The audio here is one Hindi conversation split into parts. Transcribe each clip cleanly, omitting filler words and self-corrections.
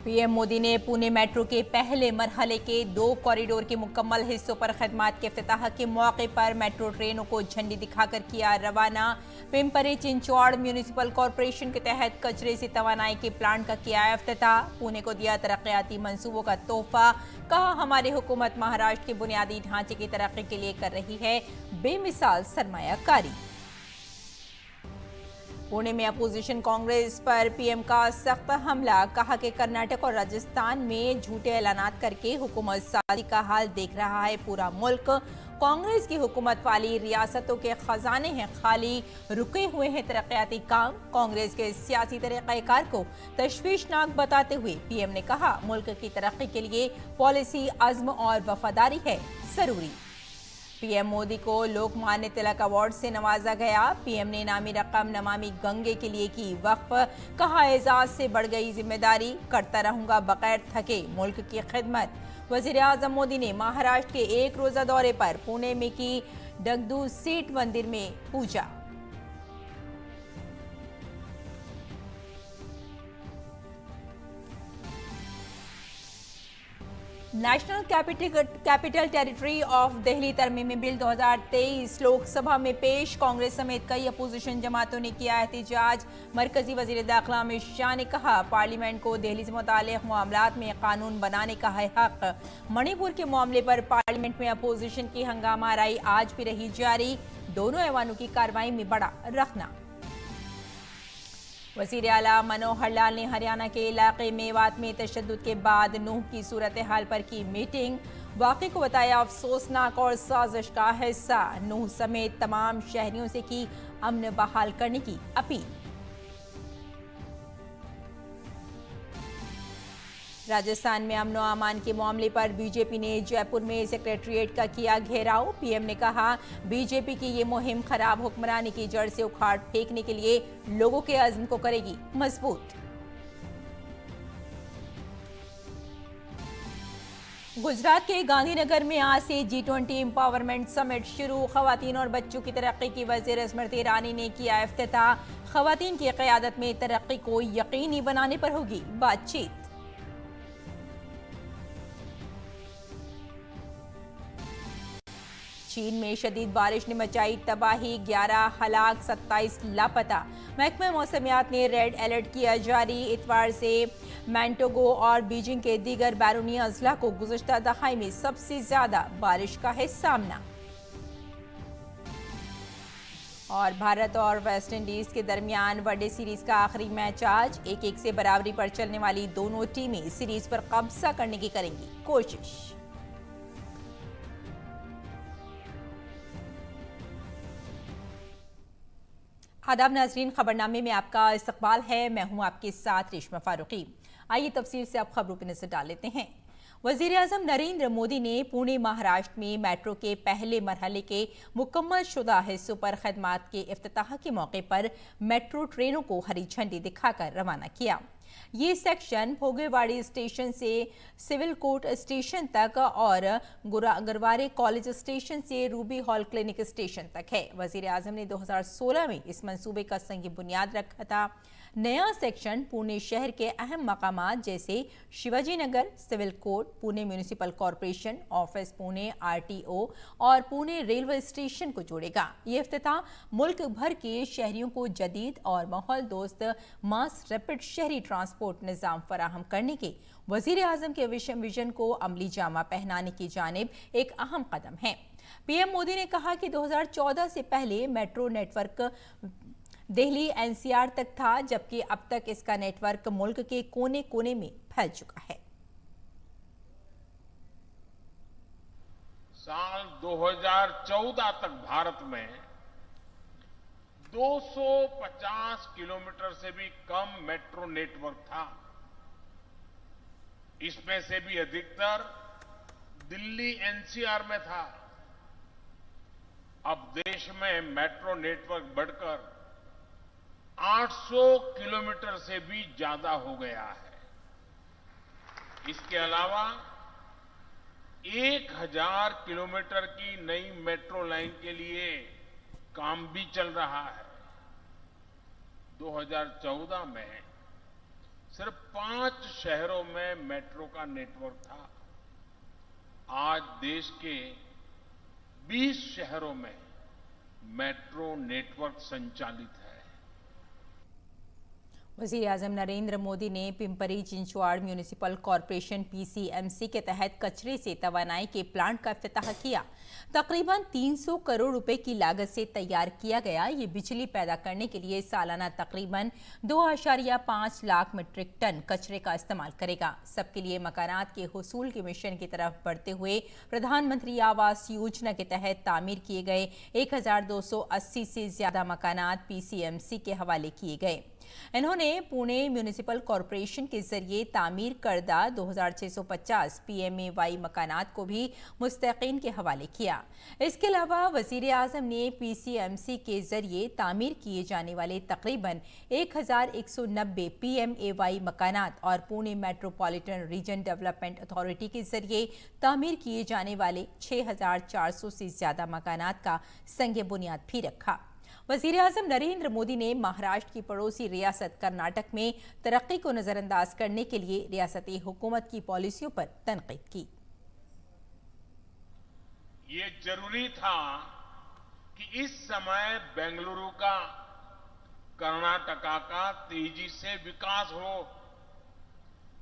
पीएम मोदी ने पुणे मेट्रो के पहले मरहले के 2 कॉरिडोर के मुकम्मल हिस्सों पर खदमात के इफ्तिताह के मौके पर मेट्रो ट्रेनों को झंडी दिखाकर किया रवाना। पिंपरी चिंचौड़ म्यूनिसिपल कॉरपोरेशन के तहत कचरे से तवानाई के प्लांट का किया इफ्तिताह। पुणे को दिया तरक्याती मंसूबों का तोहफा, कहा हमारी हुकूमत महाराष्ट्र के बुनियादी ढांचे की तरक्की के लिए कर रही है बेमिसाल सरमायाकारी। पुणे में अपोजिशन कांग्रेस पर पीएम का सख्त हमला, कहा कि कर्नाटक और राजस्थान में झूठे ऐलानात करके हुकूमत साजी का हाल देख रहा है पूरा मुल्क। कांग्रेस की हुकूमत वाली रियासतों के खजाने हैं खाली, रुके हुए हैं तरक्याती काम। कांग्रेस के सियासी तरीक़ाकार को तशवीशनाक बताते हुए पीएम ने कहा मुल्क की तरक्की के लिए पॉलिसी, अज़्म और वफादारी है जरूरी। पीएम मोदी को लोकमान्य तिलक अवार्ड से नवाजा गया। पीएम ने इनामी रकम नमामि गंगे के लिए की वक्फ, कहा एजाज से बढ़ गई जिम्मेदारी, करता रहूंगा बगैर थके मुल्क की खिदमत। वजीर आजम मोदी ने महाराष्ट्र के एक रोजा दौरे पर पुणे में की दगदू सीट मंदिर में पूजा। National capital territory of Delhi तरमीमी बिल 2023 लोकसभा में पेश। कांग्रेस समेत कई अपोजिशन जमातों ने किया एहतजाज। मरकजी वजीर दाखिला अमित शाह ने कहा पार्लियामेंट को दिल्ली से मुताल्लिक मामलात में कानून बनाने का है हक। मणिपुर के मामले पर पार्लियामेंट में अपोजिशन की हंगामा आराई आज भी रही जारी, दोनों ऐवानों की कार्रवाई में बड़ा रखना। वज़ीर आला मनोहर लाल ने हरियाणा के इलाके मेवात में तशद्दुद के बाद नूह की सूरत हाल पर की मीटिंग, वाक़े को बताया अफसोसनाक और साजिश का हिस्सा। नूह समेत तमाम शहरियों से की अमन बहाल करने की अपील। राजस्थान में अमन और अमान के मामले पर बीजेपी ने जयपुर में सेक्रेटरीट का किया घेराव। पीएम ने कहा बीजेपी की ये मुहिम खराब हुक्मरानी की जड़ से उखाड़ फेंकने के लिए लोगों के अज़्म को करेगी मजबूत। गुजरात के गांधीनगर में आज से G20 एम्पावरमेंट समिट शुरू। खवातीन और बच्चों की तरक्की की वज़ीर स्मृति ईरानी ने किया इफ्तिताह। खवातीन की क़यादत में तरक्की को यकीनी बनाने पर होगी बातचीत। चीन में शदीद बारिश ने मचाई तबाही, 11 हलाक, 27 लापता। महकमा मौसमियात ने रेड अलर्ट किया जारी। इतवार से मैंटोगो और बीजिंग के दीगर बैरूनी अजला को गुज़श्ता दहाई में सबसे ज्यादा बारिश का है सामना। और भारत और वेस्ट इंडीज के दरमियान वनडे सीरीज का आखिरी मैच आज। 1-1 से बराबरी पर चलने वाली दोनों टीमें सीरीज पर कब्जा करने की करेंगी कोशिश। आदाब नाजरीन, खबरनामे में आपका इस्तकबाल है। मैं हूं आपके साथ रेशमा फारूकी। आइए तफसील से आप खबरों पर नजर डाल लेते हैं। वजीर आजम नरेंद्र मोदी ने पुणे महाराष्ट्र में मेट्रो के पहले मरहले के मुकम्मल शुदा हिस्सों पर खदमात के इफ्तिताह के मौके पर मेट्रो ट्रेनों को हरी झंडी दिखाकर रवाना किया। ये सेक्शन भोगेवाड़ी स्टेशन से सिविल कोर्ट स्टेशन तक और गरवारे कॉलेज स्टेशन से रूबी हॉल क्लिनिक स्टेशन तक है। वजीर आजम ने 2016 में इस मंसूबे का संग बुनियाद रखा था। नया सेक्शन पुणे शहर के अहम मकामात जैसे Shivaji Nagar, civil court, Pune municipal corporation office, Pune RTO और पुणे रेलवे स्टेशन को जोड़ेगा। ये इफ्तिताह मुल्क भर के शहरियों को जदीद और माहौल दोस्त मास रैपिड शहरी ट्रांसपोर्ट निज़ाम फराहम करने के वजीर आजम के विजन को अमली जामा पहनाने की जानिब एक अहम कदम है। पीएम मोदी ने कहा कि 2014 से पहले मेट्रो नेटवर्क दिल्ली एनसीआर तक था, जबकि अब तक इसका नेटवर्क मुल्क के कोने कोने में फैल चुका है। साल 2014 तक भारत में 250 किलोमीटर से भी कम मेट्रो नेटवर्क था। इसमें से भी अधिकतर दिल्ली एनसीआर में था। अब देश में मेट्रो नेटवर्क बढ़कर 800 किलोमीटर से भी ज्यादा हो गया है। इसके अलावा 1000 किलोमीटर की नई मेट्रो लाइन के लिए काम भी चल रहा है। 2014 में सिर्फ 5 शहरों में मेट्रो का नेटवर्क था। आज देश के 20 शहरों में मेट्रो नेटवर्क संचालित है। वज़ीर-ए-आज़म नरेंद्र मोदी ने Pimpri Chinchwad municipal corporation PCMC के तहत कचरे से तवानाई के प्लांट का इफ्तिताह किया। तकरीबन 300 करोड़ रुपए की लागत से तैयार किया गया ये बिजली पैदा करने के लिए सालाना तकरीबन 2.5 लाख मीट्रिक टन कचरे का इस्तेमाल करेगा। सबके लिए मकानात के हुसूल के मिशन की तरफ बढ़ते हुए प्रधानमंत्री आवास योजना के तहत तामीर किए गए 1280 से ज्यादा मकानात PCMC के हवाले किए गए। इन्होंने पुणे म्यूनिसिपल कॉरपोरेशन के जरिए तामीर करदा 2650 PMAY मकानात को भी मुस्तकीन के हवाले किया। इसके अलावा वज़ीर-ए-आज़म ने PCMC के जरिए तामीर किए जाने वाले तकरीबन 1190 PMAY मकानात और Pune metropolitan region development authority के जरिए तामीर किए जाने वाले 6400 से ज्यादा मकानात का संग बुनियाद भी रखा। वज़ीर-ए-आज़म नरेंद्र मोदी ने महाराष्ट्र की पड़ोसी रियासत कर्नाटक में तरक्की को नजरअंदाज करने के लिए रियासती हुकूमत की पॉलिसियों पर तनकीद की। ये जरूरी था कि इस समय बेंगलुरु का, कर्नाटका का तेजी से विकास हो,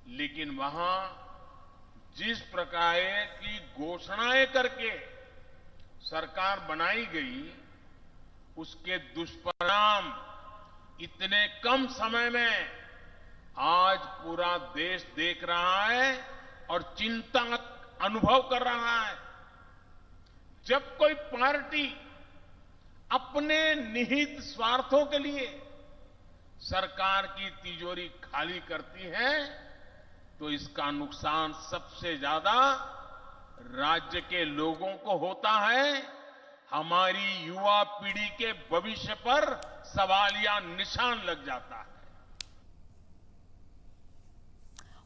लेकिन वहां जिस प्रकार की घोषणाएं करके सरकार बनाई गई, उसके दुष्परिणाम इतने कम समय में आज पूरा देश देख रहा है और चिंता अनुभव कर रहा है। जब कोई पार्टी अपने निहित स्वार्थों के लिए सरकार की तिजोरी खाली करती है तो इसका नुकसान सबसे ज्यादा राज्य के लोगों को होता है। हमारी युवा पीढ़ी के भविष्य पर सवालिया निशान लग जाता है।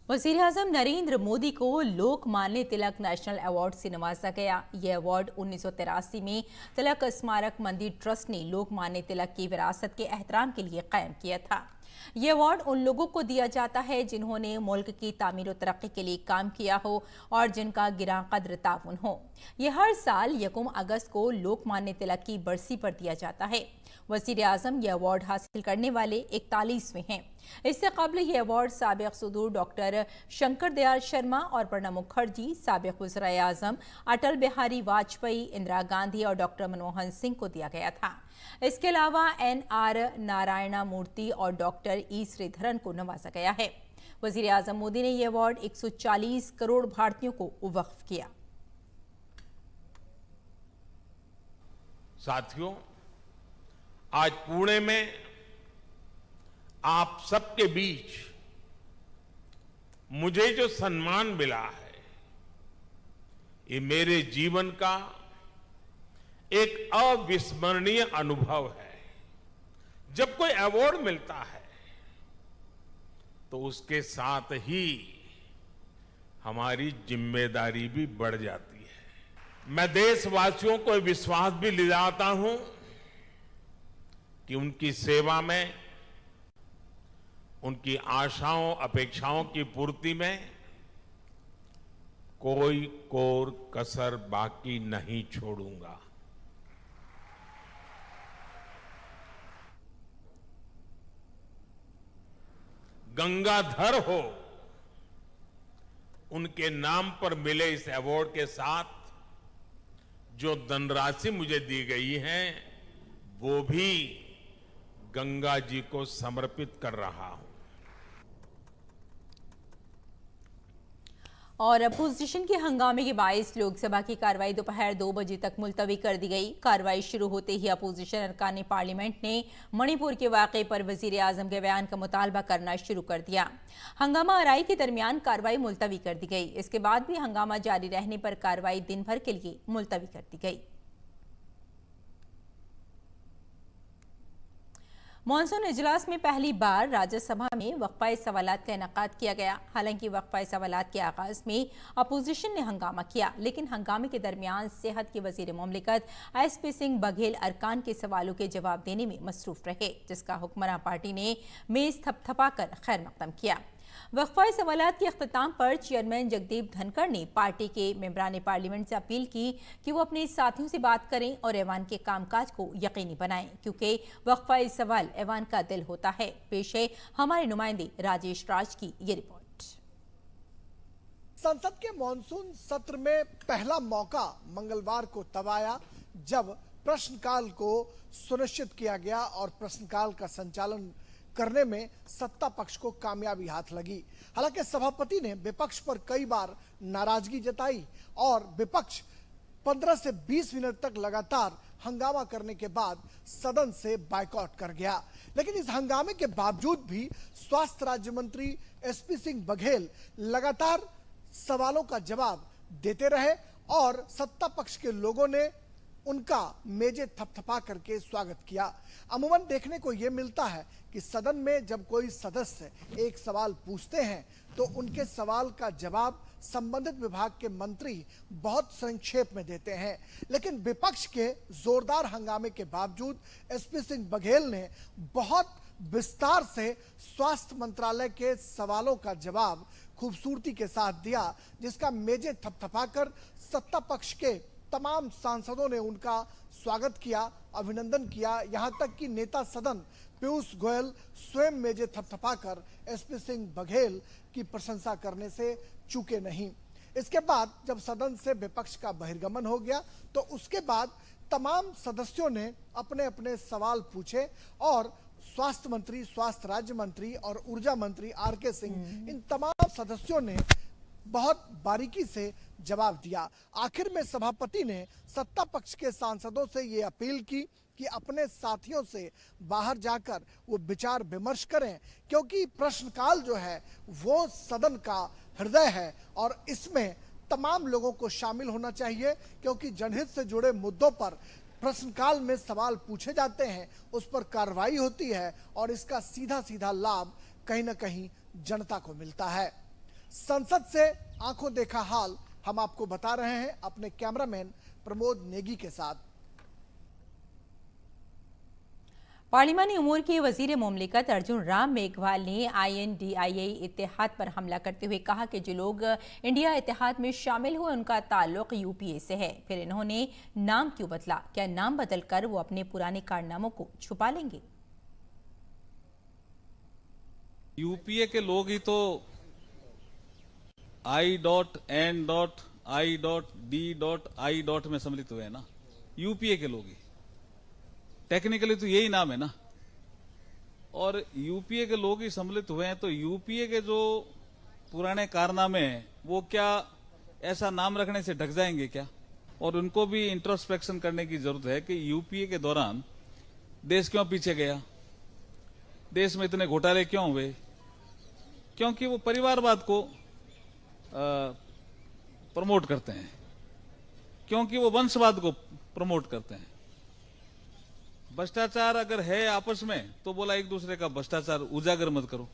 वज़ीर-ए-आज़म नरेंद्र मोदी को लोकमान्य तिलक नेशनल अवार्ड से नवाजा गया। यह अवार्ड 1983 में तिलक स्मारक मंदिर ट्रस्ट ने लोकमान्य तिलक की विरासत के एहतराम के लिए कायम किया था। ये अवार्ड उन लोगों को दिया जाता है जिन्होंने मुल्क की तामीर और तरक्की के लिए काम किया हो और जिनका गिरां कद्र ताउन हो। यह हर साल 1 अगस्त को लोकमान्य तिलक की बरसी पर दिया जाता है। वज़ीर-ए-आज़म यह अवार्ड हासिल करने वाले 41वें हैं। इससे कबल यह अवार्ड साबिक सदूर डॉक्टर शंकर दयाल शर्मा और प्रणब मुखर्जी, साबिक वज़ीर-ए-आज़म अटल बिहारी वाजपेयी, इंदिरा गांधी और डॉक्टर मनमोहन सिंह को दिया गया था। इसके अलावा NR नारायण मूर्ति और डॉक्टर E श्रीधरन को नवाजा गया है। वज़ीर-ए-आज़म मोदी ने यह अवार्ड 140 करोड़ भारतीयों को वक्फ किया। साथियों, आज पुणे में आप सबके बीच मुझे जो सम्मान मिला है, ये मेरे जीवन का एक अविस्मरणीय अनुभव है। जब कोई अवार्ड मिलता है तो उसके साथ ही हमारी जिम्मेदारी भी बढ़ जाती है। मैं देशवासियों को विश्वास भी दिलाता हूं कि उनकी सेवा में, उनकी आशाओं अपेक्षाओं की पूर्ति में कोई कोर कसर बाकी नहीं छोड़ूंगा। गंगाधर हो, उनके नाम पर मिले इस अवार्ड के साथ जो धनराशि मुझे दी गई है वो भी गंगा जी को समर्पित कर रहा हूं। और अपोजिशन के हंगामे के बायस लोकसभा की कार्रवाई दोपहर 2 बजे तक मुलतवी कर दी गई। कार्रवाई शुरू होते ही अपोजिशन अरकान पार्लियामेंट ने मणिपुर के वाक़े पर वज़ीर-ए-आज़म के बयान का मुतालबा करना शुरू कर दिया। हंगामा आराई के दरमियान कार्रवाई मुलतवी कर दी गई। इसके बाद भी हंगामा जारी रहने पर कार्रवाई दिन भर के लिए मुलतवी कर दी गई। मॉनसून इजलास में पहली बार राज्यसभा में वक्फा सवालात का इनेकाद किया गया। हालांकि वक्फा सवालात के आगाज में अपोजिशन ने हंगामा किया, लेकिन हंगामे के दरमियान सेहत के वजीर मुमलिकत SP सिंह बघेल अरकान के सवालों के जवाब देने में मसरूफ रहे, जिसका हुक्मरान पार्टी ने मेज थपथपाकर खैर मकदम किया। वक्फा सवालात के अख्ताम पर चेयरमैन जगदीप धनखड़ ने पार्टी के मेंबरान पार्लियामेंट से अपील की कि वो अपने साथियों से बात करें और ऐवान के कामकाज को यकीनी बनाएं, क्योंकि वक्फा सवाल ऐवान का दिल होता है। पेश है हमारे नुमाइंदे राजेश राज की ये रिपोर्ट। संसद के मॉनसून सत्र में पहला मौका मंगलवार को तब आया जब प्रश्नकाल को सुनिश्चित किया गया और प्रश्नकाल का संचालन करने में सत्ता पक्ष को कामयाबी हाथ लगी। हालांकि सभापति ने विपक्ष पर कई बार नाराजगी जताई और विपक्ष 15 से 20 मिनट तक लगातार हंगामा करने के बाद सदन से बायकॉट कर गया। लेकिन इस हंगामे के बावजूद भी स्वास्थ्य राज्य मंत्री एसपी सिंह बघेल लगातार सवालों का जवाब देते रहे और सत्ता पक्ष के लोगों ने उनका मेजे थपथपा करके स्वागत किया। अमूमन देखने को यह मिलता है कि सदन में जब कोई सदस्य एक सवाल पूछते हैं तो उनके सवाल का जवाब संबंधित विभाग के मंत्री बहुत संक्षेप में देते हैं। लेकिन विपक्ष के जोरदार हंगामे के बावजूद एसपी सिंह बघेल ने बहुत विस्तार से स्वास्थ्य मंत्रालय के सवालों का जवाब खूबसूरती के साथ दिया, जिसका मेजे थपथपाकर सत्ता पक्ष के तमाम सांसदों ने उनका स्वागत किया, अभिनंदन किया। यहां तक कि नेता सदन पीयूष गोयल स्वयं मेजे थपथपाकर एसपी सिंह बघेल की प्रशंसा करने से चूके नहीं। इसके बाद जब सदन से विपक्ष का बहिर्गमन हो गया तो उसके बाद तमाम सदस्यों ने अपने अपने सवाल पूछे और स्वास्थ्य मंत्री, स्वास्थ्य राज्य मंत्री और ऊर्जा मंत्री आरके सिंह, इन तमाम सदस्यों ने बहुत बारीकी से जवाब दिया। आखिर में सभापति ने सत्ता पक्ष के सांसदों से ये अपील की कि अपने साथियों से बाहर जाकर वो विचार विमर्श करें, क्योंकि प्रश्नकाल जो है वो सदन का हृदय है और इसमें तमाम लोगों को शामिल होना चाहिए, क्योंकि जनहित से जुड़े मुद्दों पर प्रश्नकाल में सवाल पूछे जाते हैं, उस पर कार्रवाई होती है और इसका सीधा सीधा लाभ कहीं ना कहीं जनता को मिलता है। संसद से आंखों देखा हाल हम आपको बता रहे हैं अपने कैमरामैन प्रमोद नेगी के साथ। पार्लिमानी उमूर के वजीर मुमलिकत अर्जुन राम मेघवाल ने INDIA इत्तेहाद पर हमला करते हुए कहा कि जो लोग इंडिया इत्तेहाद में शामिल हुए उनका ताल्लुक UPA से है। फिर इन्होंने नाम क्यों बदला? क्या नाम बदलकर वो अपने पुराने कारनामों को छुपा लेंगे? UPA के लोग ही तो I.N.I.D.I. में सम्मिलित हुए हैं ना, UPA के लोग ही। टेक्निकली तो यही नाम है ना, और UPA के लोग ही सम्मिलित हुए हैं तो UPA के जो पुराने कारनामे हैं वो क्या ऐसा नाम रखने से ढक जाएंगे क्या? और उनको भी इंट्रोस्पेक्शन करने की जरूरत है कि UPA के दौरान देश क्यों पीछे गया, देश में इतने घोटाले क्यों हुए? क्योंकि वो परिवारवाद को प्रमोट करते हैं, क्योंकि वो वंशवाद को प्रमोट करते हैं। भ्रष्टाचार अगर है आपस में तो बोला एक दूसरे का भ्रष्टाचार उजागर मत करो,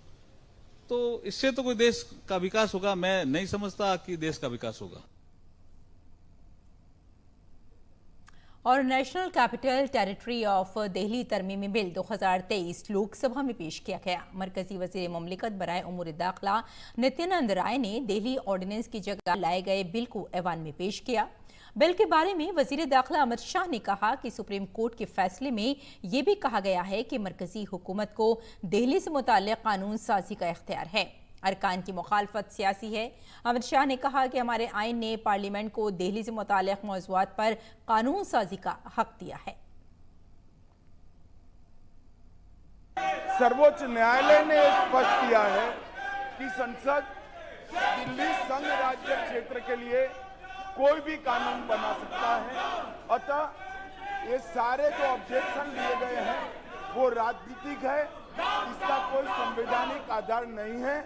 तो इससे तो कोई देश का विकास होगा? मैं नहीं समझता कि देश का विकास होगा। और national capital territory of Delhi तरमीमी बिल 2023 लोकसभा में पेश किया गया। मरकजी वजीर मुमलिकत बराए उमूर दाखिला नित्यानंद राय ने दिल्ली ऑर्डिनेंस की जगह लाए गए बिल को ऐवान में पेश किया। बिल के बारे में वजीर दाखिला अमित शाह ने कहा कि सुप्रीम कोर्ट के फैसले में यह भी कहा गया है कि मरकजी हुकूमत को दिल्ली से मुताल्लिक कानून साजी का इख्तियार है। अरकान की मुखालफत सियासी है। अमित शाह ने कहा कि हमारे आइन ने पार्लियामेंट को दिल्ली से मुताल्लिक मौज़ूआत पर कानून साजी का हक दिया है। सर्वोच्च न्यायालय ने स्पष्ट किया है कि संसद दिल्ली संघ राज्य क्षेत्र के लिए कोई भी कानून बना सकता है। अतः ये सारे जो ऑब्जेक्शन लिए गए हैं वो राजनीतिक है, इसका कोई संवैधानिक आधार नहीं है।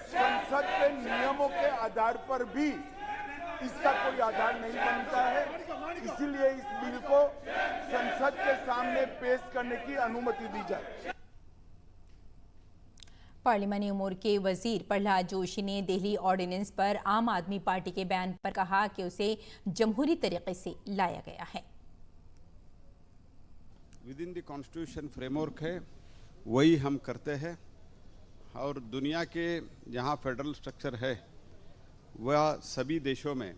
संसद के नियमों के आधार पर भी इसका कोई आधार नहीं बनता है, इसीलिए इस बिल को संसद के सामने पेश करने की अनुमति दी जाए। पार्लिमानी उमूर के वजीर प्रहलाद जोशी ने दिल्ली ऑर्डिनेंस पर आम आदमी पार्टी के बयान पर कहा कि उसे जमहूरी तरीके से लाया गया है। With in the constitution framework है, वही हम करते हैं। और दुनिया के जहाँ फेडरल स्ट्रक्चर है वह सभी देशों में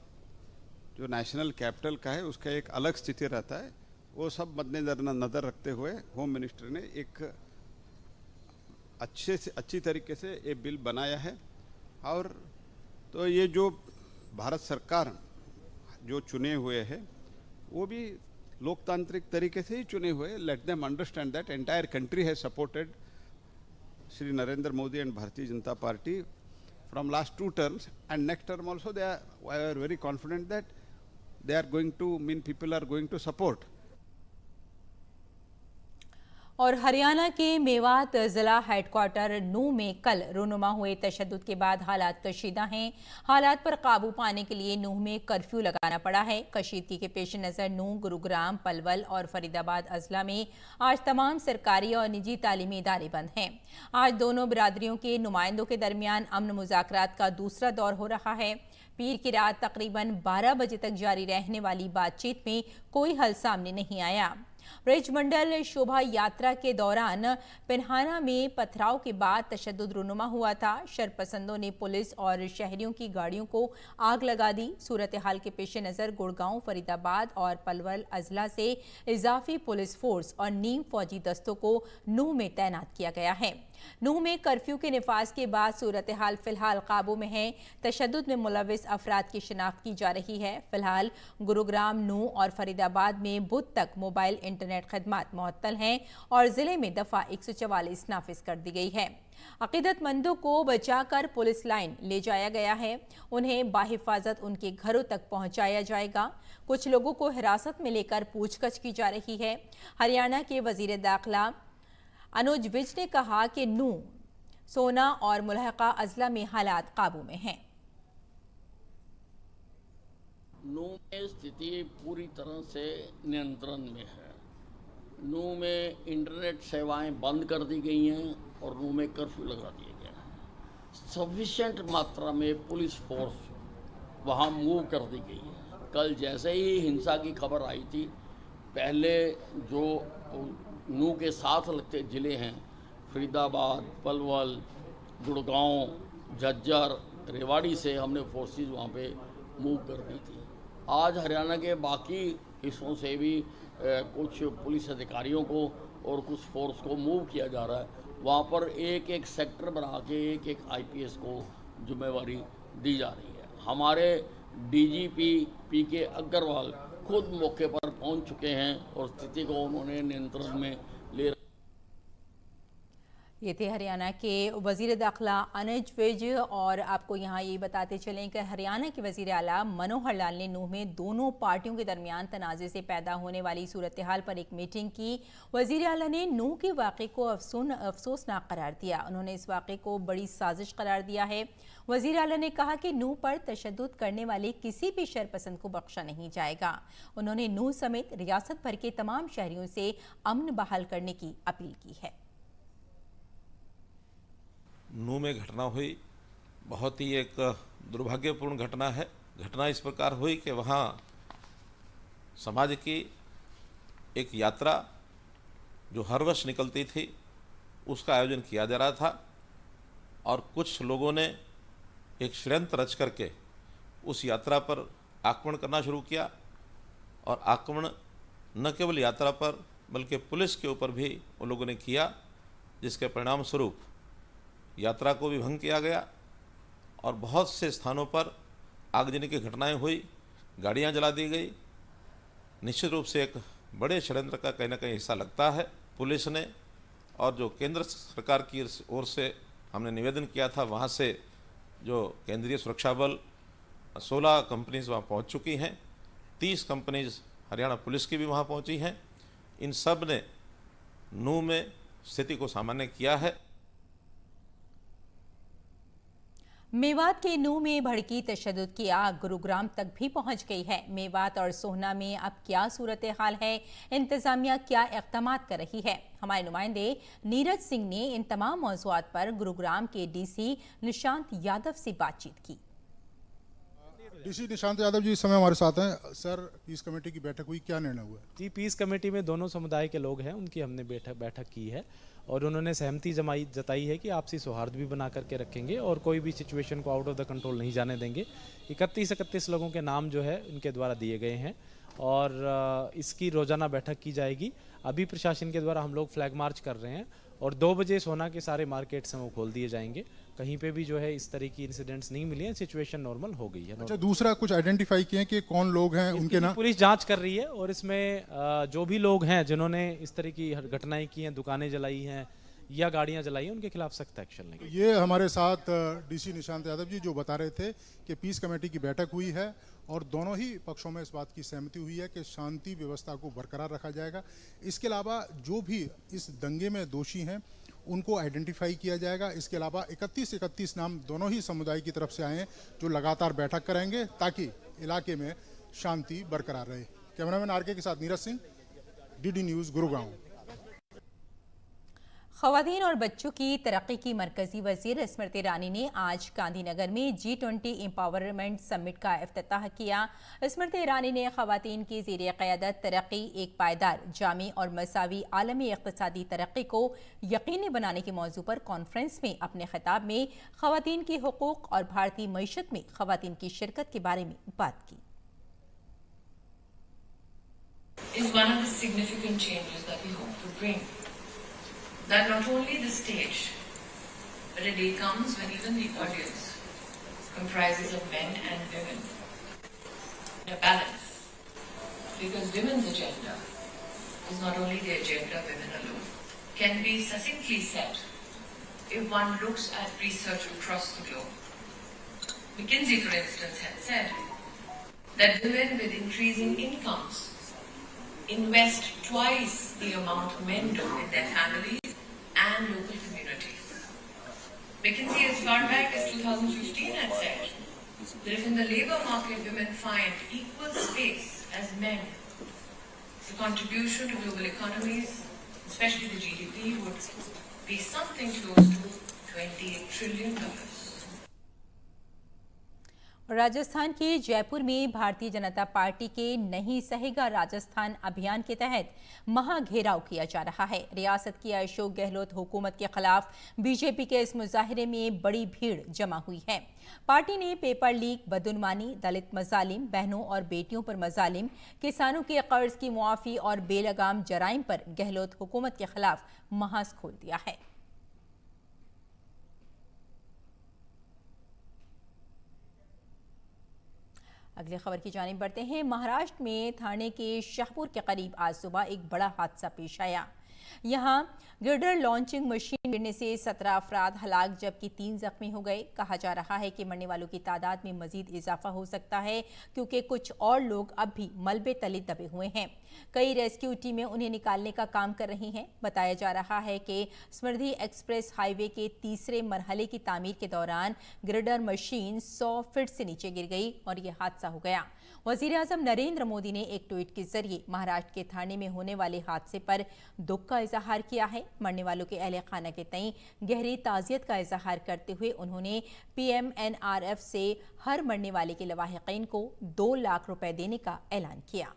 जो नेशनल कैपिटल का है उसका एक अलग स्थिति रहता है। वो सब मद्देनजर रखते हुए होम मिनिस्टर ने एक अच्छी तरीके से ये बिल बनाया है। और तो ये जो भारत सरकार जो चुने हुए हैं वो भी लोकतांत्रिक तरीके से ही चुने हुए। Let them understand that entire country has supported Shri Narendra Modi and Bharatiya Janata Party from last 2 terms, and next term also we are very confident that they are going to people are going to support. और हरियाणा के मेवात जिला हेडक्वार्टर नूंह में कल रोनुमा हुए तशद्दुद के बाद हालात कशीदा हैं। हालात पर काबू पाने के लिए नूंह में कर्फ्यू लगाना पड़ा है। कशीदगी के पेश नज़र नूंह, गुरुग्राम, पलवल और फरीदाबाद अजला में आज तमाम सरकारी और निजी तालीमी इदारे बंद हैं। आज दोनों बिरादरियों के नुमाइंदों के दरमियान अमन मुज़ाकरात का दूसरा दौर हो रहा है। पीर की रात तकरीबन 12 बजे तक जारी रहने वाली बातचीत में कोई हल सामने नहीं आया। ब्रजमंडल शोभा यात्रा के दौरान पिन्हाना में पथराव के बाद तशद्दुद रुनुमा हुआ था। शरपसंदों ने पुलिस और शहरियों की गाड़ियों को आग लगा दी। सूरत हाल के पेश नज़र गुड़गांव, फरीदाबाद और पलवल अजला से इजाफी पुलिस फोर्स और नीम फौजी दस्तों को नूंह में तैनात किया गया है। नूंह में कर्फ्यू के निफाज के बाद सूरत हाल फिलहाल काबू में है। तशद्दुद में मुलविस अफराद की शिनाख्त की जा रही है। फिलहाल गुरुग्राम, नूंह और फरीदाबाद में बुध तक मोबाइल इंटरनेट खदमात मुअत्तल हैं और जिले में दफा 144 नाफिज कर दी गई है। अकीदतमंदों को बचाकर पुलिस लाइन ले जाया गया है। उन्हें बाहिफाजत उनके घरों तक पहुंचाया जाएगा। कुछ लोगों को हिरासत में लेकर पूछताछ की जा रही है। हरियाणा के वजीर दाखिला अनुज विज ने कहा कि नूंह, सोना और मुल्हका अजला में हालात काबू में हैं। नूंह में स्थिति पूरी तरह से नियंत्रण में है। नूंह में इंटरनेट सेवाएं बंद कर दी गई हैं और नूंह में कर्फ्यू लगा दिया गया है। सफिशिएंट मात्रा में पुलिस फोर्स वहां मूव कर दी गई है। कल जैसे ही हिंसा की खबर आई थी, पहले जो नूंह के साथ लगते ज़िले हैं फरीदाबाद, पलवल, गुड़गांव, झज्जर, रेवाड़ी से हमने फोर्सेस वहाँ पे मूव कर दी थी। आज हरियाणा के बाकी हिस्सों से भी कुछ पुलिस अधिकारियों को और कुछ फोर्स को मूव किया जा रहा है। वहाँ पर एक एक सेक्टर बना के एक एक आईपीएस को जिम्मेवारी दी जा रही है। हमारे डीजीपी पीके अग्रवाल खुद मौके पर पहुंच चुके हैं और स्थिति को उन्होंने नियंत्रण में ले। ये थे हरियाणा के वजीर दाखिला अनुज विज। और आपको यहाँ ये बताते चलें कि हरियाणा के वजीर आला मनोहर लाल ने नूंह में दोनों पार्टियों के दरमियान तनाज़े से पैदा होने वाली सूरत हाल पर एक मीटिंग की। वजीर आला ने नूंह के वाक़े को अफसोसनाक करार दिया। उन्होंने इस वाक़े को बड़ी साजिश करार दिया है। वजीर आला ने कहा कि नूंह पर तशद्दुद करने वाले किसी भी शरपसंद को बख्शा नहीं जाएगा। उन्होंने नूंह समेत रियासत भर के तमाम शहरियों से अमन बहाल करने की अपील की है। नूंह में घटना हुई बहुत ही एक दुर्भाग्यपूर्ण घटना है। घटना इस प्रकार हुई कि वहाँ समाज की एक यात्रा जो हर वर्ष निकलती थी उसका आयोजन किया जा रहा था और कुछ लोगों ने एक षड्यंत्र रच करके उस यात्रा पर आक्रमण करना शुरू किया और आक्रमण न केवल यात्रा पर बल्कि पुलिस के ऊपर भी उन लोगों ने किया, जिसके परिणाम स्वरूप यात्रा को भी भंग किया गया और बहुत से स्थानों पर आगजनी की घटनाएं हुई, गाड़ियां जला दी गई। निश्चित रूप से एक बड़े षड्यंत्र का कहीं ना कहीं हिस्सा लगता है। पुलिस ने और जो केंद्र सरकार की ओर से हमने निवेदन किया था, वहाँ से जो केंद्रीय सुरक्षा बल 16 कंपनीज वहाँ पहुँच चुकी हैं, 30 कंपनीज हरियाणा पुलिस की भी वहाँ पहुँची हैं। इन सब ने नूंह में स्थिति को सामान्य किया है। मेवात के नूंह में भड़की तशद्दुद की आग गुरुग्राम तक भी पहुंच गई है। मेवात और सोहना में अब क्या सूरत हाल है, इंतजामिया क्या इक़दामात कर रही है? हमारे नुमाइंदे नीरज सिंह ने इन तमाम मौज़ूआत पर गुरुग्राम के डीसी निशांत यादव से बातचीत की। डीसी निशांत यादव जी इस समय हमारे साथ हैं। सर, पीस कमेटी की बैठक हुई, क्या निर्णय हुआ? जी, पीस कमेटी में दोनों समुदाय के लोग हैं, उनकी हमने बैठक की है और उन्होंने सहमति जताई है कि आपसी सौहार्द भी बना करके रखेंगे और कोई भी सिचुएशन को आउट ऑफ द कंट्रोल नहीं जाने देंगे। 31 लोगों के नाम जो है उनके द्वारा दिए गए हैं और इसकी रोजाना बैठक की जाएगी। अभी प्रशासन के द्वारा हम लोग फ्लैग मार्च कर रहे हैं और 2 बजे सोना के सारे मार्केट्स हैं वो खोल दिए जाएंगे। कहीं पे भी जो है इस तरह की इंसिडेंट्स नहीं मिली हैं, सिचुएशन नॉर्मल हो गई है। अच्छा, दूसरा कुछ आइडेंटिफाई किए कि कौन लोग हैं, उनके नाम? पुलिस जांच कर रही है और इसमें जो भी लोग हैं जिन्होंने इस तरह की घटनाएं की हैं, दुकानें जलाई हैं या गाड़ियां जलाई हैं, उनके खिलाफ सख्त एक्शन लेंगे। ये हमारे साथ डीसी निशांत यादव जी जो बता रहे थे कि पीस कमेटी की बैठक हुई है और दोनों ही पक्षों में इस बात की सहमति हुई है कि शांति व्यवस्था को बरकरार रखा जाएगा। इसके अलावा जो भी इस दंगे में दोषी हैं उनको आइडेंटिफाई किया जाएगा। इसके अलावा 31 नाम दोनों ही समुदाय की तरफ से आए हैं जो लगातार बैठक करेंगे ताकि इलाके में शांति बरकरार रहे। कैमरामैन आरके के साथ नीरज सिंह, डीडी न्यूज़, गुरुग्राम। ख़वातीन और बच्चों की तरक्की की मरकजी वज़ीर स्मृति ईरानी ने आज गांधीनगर में G20 एम्पावरमेंट समिट का इफ्तिताह किया। स्मृति ईरानी ने ख़वातीन की ज़ेरे क़यादत तरक्की, एक पायदार, जामी और मसावी आलमी इक़्तिसादी तरक्की को यकीनी बनाने के मौजू पर कॉन्फ्रेंस में अपने खिताब में ख़वातीन के हुकूक़ और भारतीय मईशत में ख़वातीन की शिरकत के बारे में बात की। That not only the stage, but a day comes when even the audience comprises of men and women in a balance. Because women's agenda is not only the agenda of women alone, can be succinctly said if one looks at research across the globe. McKinsey, for instance, had said that women with increasing incomes invest twice the amount men do in their families and local communities. McKinsey as far back as 2015 had said that if in the labour market women find equal space as men, the contribution to global economies, especially the GDP, would be something close to $28 trillion. Rajasthan के जयपुर में भारतीय जनता पार्टी के नहीं सहेगा राजस्थान अभियान के तहत महाघेराव किया जा रहा है। रियासत की अशोक गहलोत हुकूमत के खिलाफ बीजेपी के इस मुजाहिरे में बड़ी भीड़ जमा हुई है। पार्टी ने पेपर लीक, बदुनमानी, दलित मजालिम, बहनों और बेटियों पर मजालिम, किसानों के कर्ज की मुआफी और बेलगाम जराइम पर गहलोत हुकूमत के खिलाफ महाज खोल दिया है। अगली खबर की जानिब बढ़ते हैं। महाराष्ट्र में थाने के शाहपुर के करीब आज सुबह एक बड़ा हादसा पेश आया। यहां गिर्डर लॉन्चिंग मशीन गिरने से 17 अफराद हलाक जबकि 3 जख्मी हो गए। कहा जा रहा है कि मरने वालों की तादाद में मजीद इजाफा हो सकता है क्योंकि कुछ और लोग अब भी मलबे तले दबे हुए हैं। कई रेस्क्यू टीमें उन्हें निकालने का काम कर रही हैं। बताया जा रहा है कि स्मृति एक्सप्रेस हाईवे के तीसरे मरहले की तामीर के दौरान गिर्डर मशीन 100 फीट से नीचे गिर गई और यह हादसा हो गया। वज़ीर-ए-आज़म नरेंद्र मोदी ने एक ट्वीट के जरिए महाराष्ट्र के थाने में होने वाले हादसे पर दुख का इजहार किया है। मरने वालों के अहले खाना के तई गहरी ताज़ियत का इजहार करते हुए उन्होंने PMNRF से हर मरने वाले के लवाहिकीन को 2 लाख रुपए देने का ऐलान किया।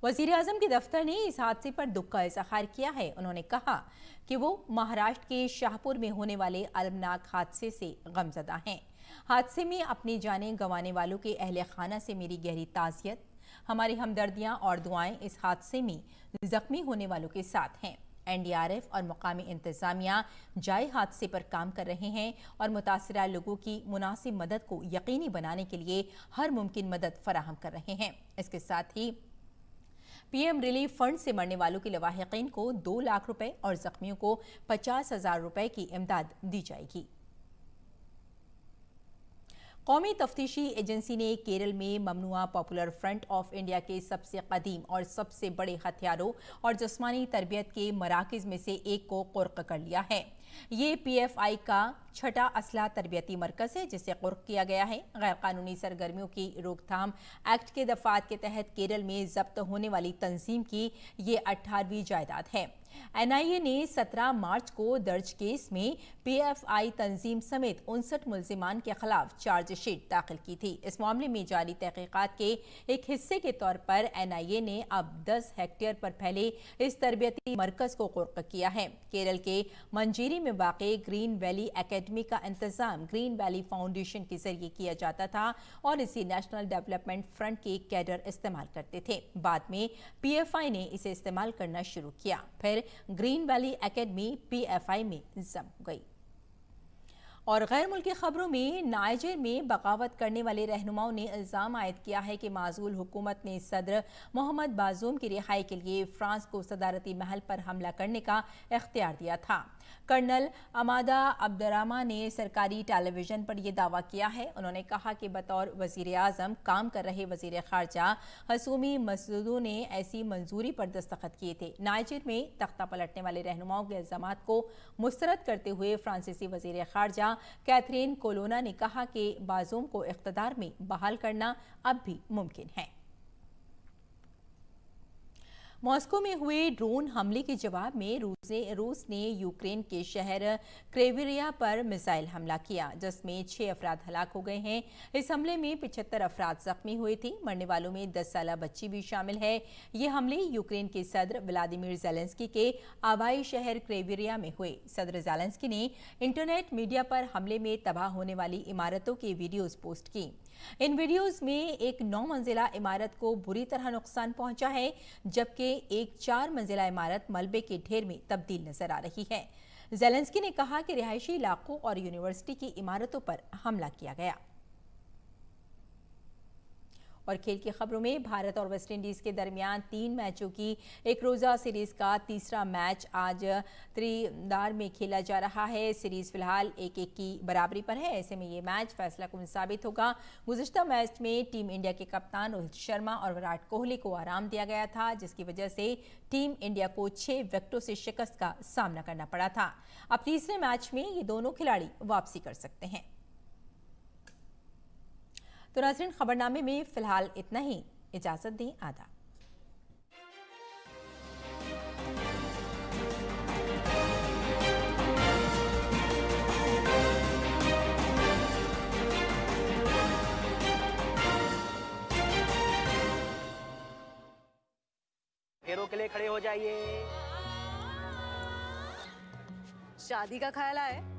वज़ीर-ए-आज़म के दफ्तर ने इस हादसे पर दुख का इजहार किया है। उन्होंने कहा कि वो महाराष्ट्र के शाहपुर में होने वाले अलमनाक हादसे से गमज़दा हैं। हादसे में अपनी जानें गंवाने वालों के अहले खाना से मेरी गहरी ताज़ियत, हमारी हमदर्दियां और दुआएं इस हादसे में जख्मी होने वालों के साथ हैं। NDRF और मुकामी इंतजामिया जाए हादसे पर काम कर रहे हैं और मुतासिरा लोगों की मुनासिब मदद को यकीनी बनाने के लिए हर मुमकिन मदद फराहम कर रहे हैं। इसके साथ ही PM रिलीफ फंड से मरने वालों के लवाहिकीन को 2 लाख रुपए और जख्मियों को 50,000 रुपए की इमदाद दी जाएगी। कौमी तफ्तीशी एजेंसी ने केरल में ममनुआ पॉपुलर फ्रंट ऑफ इंडिया के सबसे कदीम और सबसे बड़े हथियारों और जिस्मानी तरबियत के मराकज़ में से एक को कुर्क कर लिया है। ये PFI का 6ठा असलाह तरबियती मरकज़ है जिसे कुर्क किया गया है। गैर कानूनी सरगर्मियों की रोकथाम एक्ट के दफात के तहत केरल में जब्त होने वाली तंजीम की ये 18वीं जायदाद है। एनआईए ने 17 मार्च को दर्ज केस में पीएफआई तंजीम समेत 59 मुल्जिमान के खिलाफ चार्जशीट दाखिल की थी। इस मामले में जारी तहकीकात के एक हिस्से के तौर पर एनआईए ने अब 10 हेक्टेयर पर फैले इस तरबियती मरकज को कुर्क किया है। केरल के मंजीरी में वाक़ई ग्रीन वैली एकेडमी का इंतजाम ग्रीन वैली फाउंडेशन के जरिए किया जाता था और इसी नेशनल डेवलपमेंट फ्रंट के कैडर इस्तेमाल करते थे। बाद में पीएफआई ने इसे इस्तेमाल करना शुरू किया, फिर ग्रीन वैली एकेडमी पीएफआई में जम गई। और गैर मुल्की खबरों में नाइजर में बगावत करने वाले रहनुमाओं ने इल्जाम आयद किया है कि माजूल हुकूमत ने सदर मोहम्मद बाजूम की रिहाई के लिए फ्रांस को सदारती महल पर हमला करने का इख्तियार दिया था। कर्नल अमादा अब्दुर्रहमान ने सरकारी टेलीविजन पर यह दावा किया है। उन्होंने कहा कि बतौर वजीर आजम काम कर रहे वजीर खारजा हसूमी मसूदू ने ऐसी मंजूरी पर दस्तखत किए थे। नाइजर में तख्ता पलटने वाले रहनुमाओं के इल्जामात को मुस्तरद करते हुए फ्रांसीसी वजीर खारजा कैथरीन कोलोना ने कहा कि बाजूम को इख्तिदार में बहाल करना अब भी मुमकिन है। मॉस्को में हुए ड्रोन हमले के जवाब में रूस ने यूक्रेन के शहर क्रेविरिया पर मिसाइल हमला किया, जिसमें 6 अफराद हलाक हो गए हैं। इस हमले में 75 अफराद जख्मी हुए थे। मरने वालों में 10 साल बच्ची भी शामिल है। ये हमले यूक्रेन के सदर व्लादिमीर ज़ेलेंस्की के आबाई शहर क्रेविरिया में हुए। सदर ज़ेलेंस्की ने इंटरनेट मीडिया पर हमले में तबाह होने वाली इमारतों की वीडियोज पोस्ट की। इन वीडियोज में एक 9 मंजिला इमारत को बुरी तरह नुकसान पहुंचा है, जबकि एक 4 मंजिला इमारत मलबे के ढेर में तब्दील नजर आ रही है। ज़ेलेंस्की ने कहा कि रिहायशी इलाकों और यूनिवर्सिटी की इमारतों पर हमला किया गया। और खेल की खबरों में भारत और वेस्टइंडीज के दरमियान 3 मैचों की एक रोजा सीरीज का तीसरा मैच आज त्रिदार में खेला जा रहा है। सीरीज फिलहाल 1-1 की बराबरी पर है। ऐसे में ये मैच फैसला कुन साबित होगा। गुज़िश्ता मैच में टीम इंडिया के कप्तान रोहित शर्मा और विराट कोहली को आराम दिया गया था, जिसकी वजह से टीम इंडिया को 6 विकेटों से शिकस्त का सामना करना पड़ा था। अब तीसरे मैच में ये दोनों खिलाड़ी वापसी कर सकते हैं। तो नाज़रीन, खबरनामे में फिलहाल इतना ही। इजाजत दें, आदाब। फेरों के लिए खड़े हो जाइए। शादी का ख्याल आए?